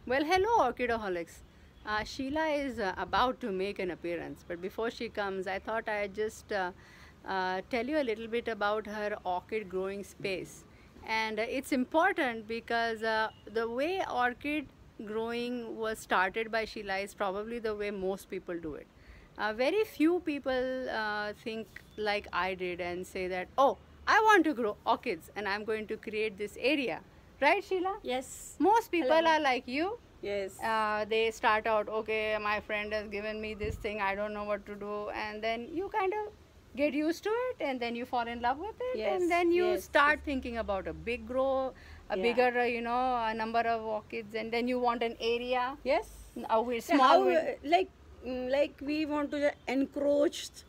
Well, hello, Orchidaholics. Sheila is about to make an appearance, but before she comes, I thought I'd just tell you a little bit about her orchid growing space. And it's important because the way orchid growing was started by Sheila is probably the way most people do it. Very few people think like I did and say that, oh, I want to grow orchids and I'm going to create this area. Right, Sheila? Yes. Most people Hello. are like you. Yes. They start out, okay, my friend has given me this thing, I don't know what to do, and then you kind of get used to it, and then you fall in love with it, Yes, and then you yes, start thinking about a big grow, a Yeah. bigger, a number of orchids, and then you want an area, Yes. a wi- So small. how, wi- like we want to encroachment.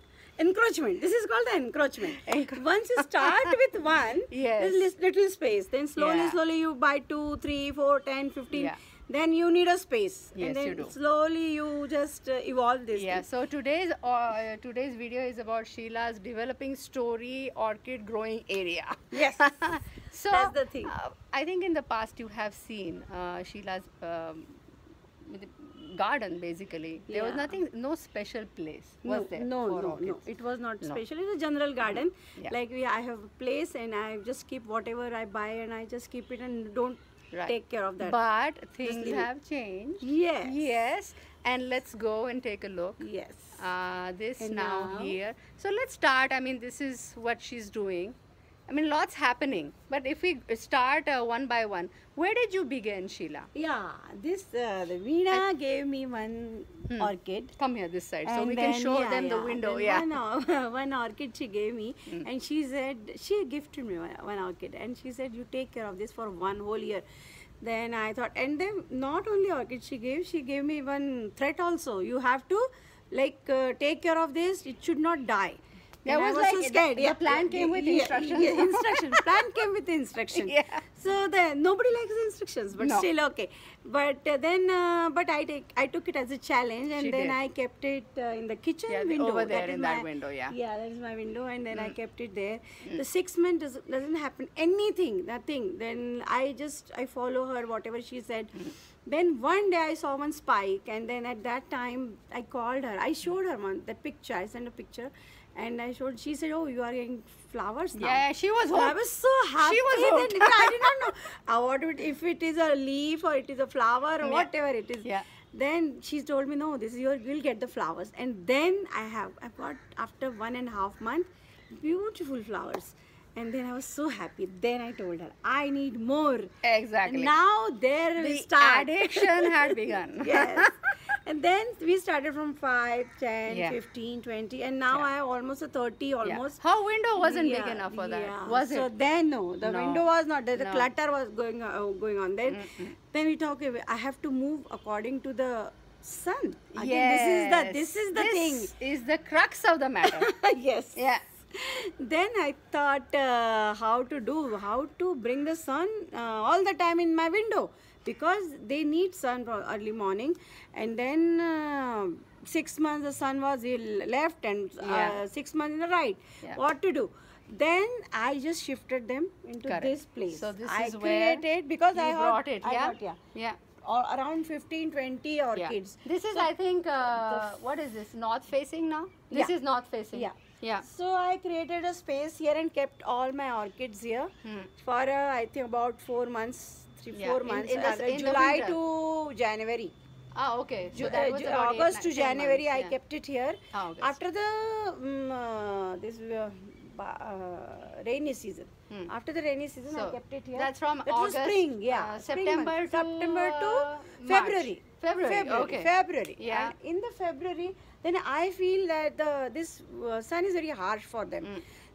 This is called the encroachment. Once you start with one, Yes. there's little space. Then slowly, Yeah. slowly you buy 2, 3, 4, 10, 15. Yeah. Then you need a space. Yes, and then you do. slowly you just evolve this. Yeah, thing. so today's video is about Sheila's developing story orchid growing area. Yes. So That's the thing. I think in the past you have seen Sheila's with the garden basically. There was Yeah. nothing, no special place was there no, for no, orchids. no. It was not No. special. It's a general garden. Yeah. Like I have a place and I just keep whatever I buy and I just keep it and don't Right. take care of that. But things leave it. have changed. Yes. Yes, and let's go and take a look. Yes. This And now now? here. So let's start. I mean, this is what she's doing. I mean, lots happening. But if we start one by one, where did you begin, Sheila? Yeah, the Veena gave me one orchid. Come here, this side, so And we can then, show yeah, them the yeah, window. then Yeah. one orchid she gave me, and she said she gifted me one orchid, and she said you take care of this for one whole year. Then I thought, and then not only orchid she gave me one threat also. You have to take care of this. It should not die. There And I was so like scared. the plan came with instructions. Yeah, instruction. Plan came with instruction. Yeah. So nobody likes instructions, but No. still okay. But but I took it as a challenge, and She then did. I kept it in the kitchen Yeah, window. over there That is in that my- window, yeah. Yeah, that is my window, and then I kept it there. The 6 months doesn't happen anything, nothing. Then I follow her whatever she said. Then one day I saw one spike, and then at that time I called her. I showed her that picture. I sent a picture, and I showed. She said, "Oh, you are getting flowers now." Yeah, she was So I hooked. was so happy. She was that hooked. I did not know if it is a leaf or it is a flower or whatever it is. Yeah. Then she told me, no, this is you'll get the flowers. And then I got after 1.5 months, beautiful flowers. And then I was so happy. Then I told her, I need more. Exactly. Now there we The start. addiction had begun. Yes. And then we started from 5, 10, Yeah. 15, 20, and now Yeah. I have almost a 30 Yeah. almost. Her window wasn't big Yeah, enough for that, yeah. was So it? then no, the No. window was not there. The No. clutter was going on. Then we talk. Okay, I have to move according to the sun. Again, this is the thing. This is the crux of the matter. Yes. Yeah. Then I thought how to bring the sun all the time in my window, because they need sun for early morning, and then 6 months the sun was left and Yeah. 6 months in the right. Yeah. What to do? Then I just shifted them into Correct. this place. So this I is where created because you I brought it. I Yeah. got, Yeah. around 15, 20 Yeah. orchids. This is, I think, what is this? North facing now? This Yeah. is north facing. Yeah. Yeah. So I created a space here and kept all my orchids here for I think about 4 months, Yeah. 4 In- months, in the- in the July winter. to January. Ah, okay. So that was about August to 10 January months, I yeah. kept it here. Ah, August. After the rainy season. After the rainy season I So kept it here. that's from That was August, spring, yeah. spring September month. to, September to March. February. February, okay. February. Yeah. And in the February, then I feel that this sun is very harsh for them.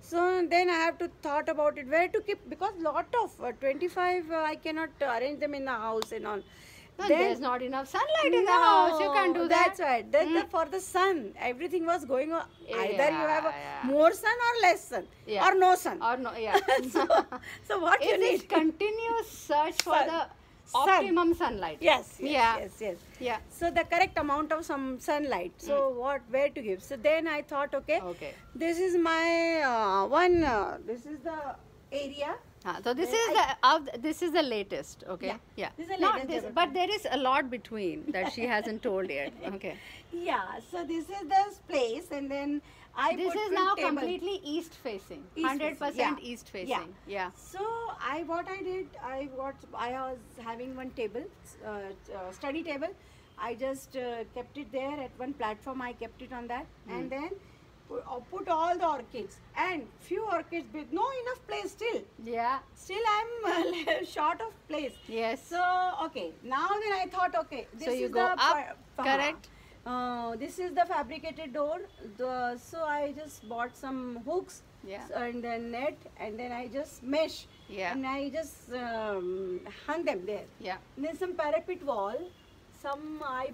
So then I have to thought about it where to keep, because lot of 25 I cannot arrange them in the house and all. No, Then- there's not enough sunlight in the house. You can't do that. That's right. Then for the sun, everything was going on. Either you have Yeah. more sun or less sun, Yeah. or no sun. Or no, yeah. So what you Is need? it continuous search for Sun. the Sun. optimum sunlight? Yes, Yeah. yes. Yeah. So the correct amount of some sunlight. So where to give? So then I thought, okay, Okay. this is my this is the area So this Then is this is the latest, okay? Yeah. This is the No, latest ever but there is a lot between that she hasn't told yet. Okay. Yeah, so this is the place, and then I This put is one now table. completely east facing. East 100% facing, yeah. east facing. Yeah. So I was having one table, study table. I just kept it there at one platform. I kept it on that, and then put all the orchids and few orchids with no enough place still. Yeah. Still, I'm short of place. Yes. So okay, now then I thought, okay, this So you is go the up, correct? This is the fabricated door. So I just bought some hooks, Yeah. and then net, and then I just mesh, Yeah. and I just hung them there. Yeah. And then some parapet wall, some I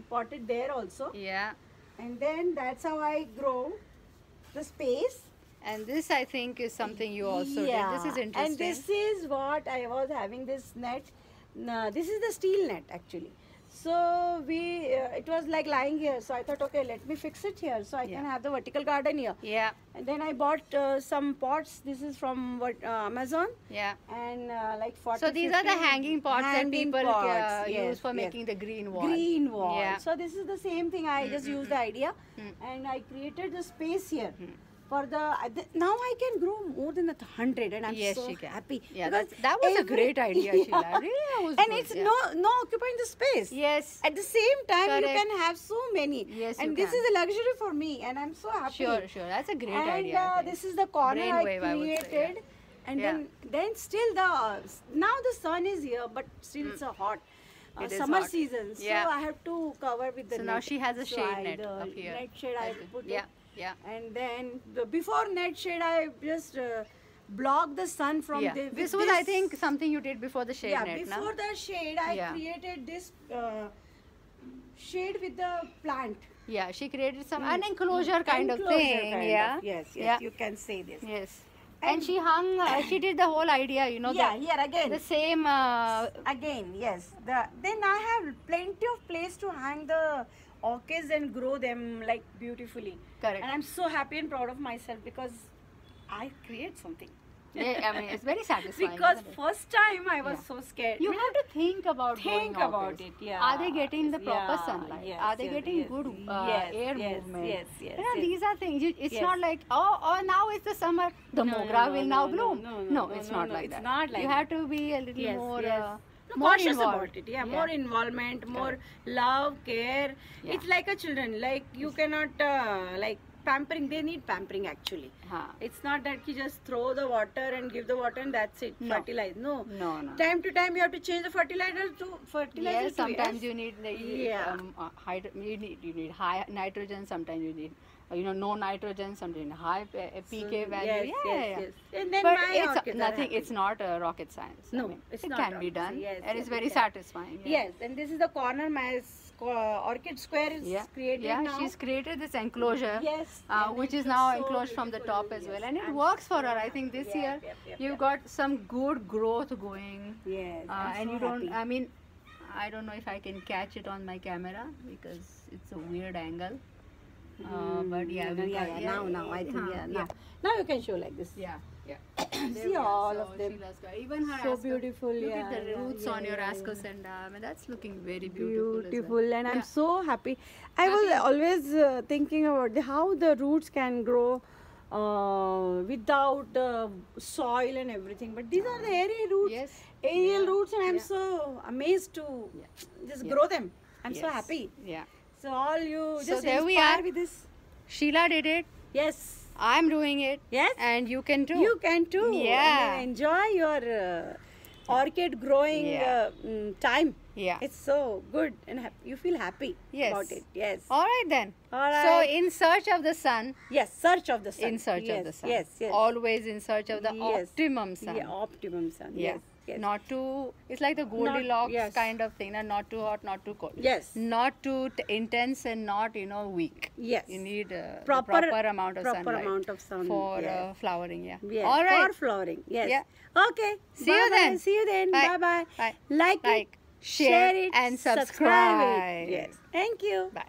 potted there also, Yeah. and then that's how I grow the space. And this, I think, is something you also did. This is interesting. And this is what I was having this net. This is the steel net actually. So it was like lying here. So I thought, okay, let me fix it here so I can have the vertical garden here. Yeah. And then I bought some pots. This is from Amazon. Yeah. And like 40. So these are the 50 hanging pots that hanging people pots. use Yes, for yes. making the green wall. Green wall. Yeah. So this is the same thing. I just used the idea, and I created the space here. For now I can grow more than 100, and I'm Yes, so she can. happy. Yeah, because that was a every- great idea, Sheila. Really, that was and good, it's yeah. no occupying the space. Yes. At the same time, you Correct. can have so many. Yes, and you this can. is a luxury for me, and I'm so happy. Sure. That's a great and idea. I think. this is the corner Brainwave, I I would created. say, yeah. And Yeah. then still now the sun is here, but still it's a hot It is summer hot. season. So Yeah. I have to cover with the So net. now she has a So shade net the up here. Net shade I put Yeah. it. Yeah. And then before net shade, I just block the sun from Yeah. the. This was, I think, something you did before the shade Yeah, net, before no? the shade, I Yeah. created this shade with the plant. Yeah, she created an enclosure kind of Enclosure thing. kind yeah. of. Yes, Yeah. you can say this. Yes. And she hung, she did the whole idea, you know, Yeah, here again. the same. Again, yes. Then I have plenty of place to hang the orchids and grow them like beautifully. Correct. And I'm so happy and proud of myself because I create something. Yeah, I mean, it's very satisfying. Because isn't it? first time I was Yeah. so scared. You have to think about Think growing about orchids. it, yeah. Are they getting the proper Yeah, sunlight? yes, Are they yes, getting yes, good yes, air yes, movement? yes, yes, You know, yes. these are things. It's Yes. not like, oh, now it's the summer, the No, mogra no, will no, now no, bloom. no, It's no, not no, like it's that. not like you that. have to be a little Yes, more, yes. more cautious involved. about it. Yeah, more involvement, more love, care. Yeah. It's like a children. Like you cannot like pampering. They need pampering actually. Huh. It's not that you just throw the water and give the water and that's it. No. Fertilize. No. No. Time to time you have to change the fertilizer Yes, to sometimes yes. you need Yeah. you need high nitrogen. Sometimes you need no nitrogen. Sometimes you need high pK value. Yes, yeah, yes, yeah. yes. And then But my it's orchids are nothing. happy. It's not rocket science. No, I mean, it's it not can be rocket done, science. Yes, and yes, it's very it can. satisfying. Yeah. Yes, and this is the corner. My orchid square is created yeah, now. she's created this enclosure, Yes, and which it is looks now so enclosed from the beautiful, top as well, yes. and it I'm works for so her. I think this happy. year Yep, you've got some good growth going, Yes, I'm and so you don't. happy. I mean, I don't know if I can catch it on my camera because it's a weird angle. But yeah, we got- now I think yeah. now you can show like this. Yeah. See all of them. Sheila's got- even her So asco- beautiful, Look yeah, at the yeah, roots yeah, on your yeah, ascosenda. I mean, that's looking very beautiful. Beautiful, and I'm Yeah. so happy. I was Happy. always thinking about how the roots can grow without soil and everything. But these are the airy roots, Yes. aerial Yeah. roots, and I'm Yeah. so amazed to just Yeah. grow them. I'm so Yes. happy. Yeah. So all you So just there we inspire are. with this. Sheila did it. Yes. I'm doing it. Yes. And you can too. You can too. Yeah. And enjoy your orchid growing Yeah. time. Yeah. It's so good and you feel happy Yes. about it. Yes. All right then. All So right. in search of the sun. Yes, search of the sun. In search yes, of the sun. Yes, yes. Always in search of the Yes. optimum sun. Yeah, optimum sun. Yeah. Yes, yes. Not too. It's like the Goldilocks yes. kind of thing. Not too hot, not too cold. Yes. Not too intense and not weak. Yes. You need Proper- the proper amount of proper sunlight amount of sun, for yes. flowering. Yeah. Yes. All right. For flowering. Yes. Yeah. Okay. See you Bye-bye. then. See you then. Bye. Bye-bye. Bye. Like Like, it, share, it, and subscribe subscribe. it. Yes. Thank you. Bye.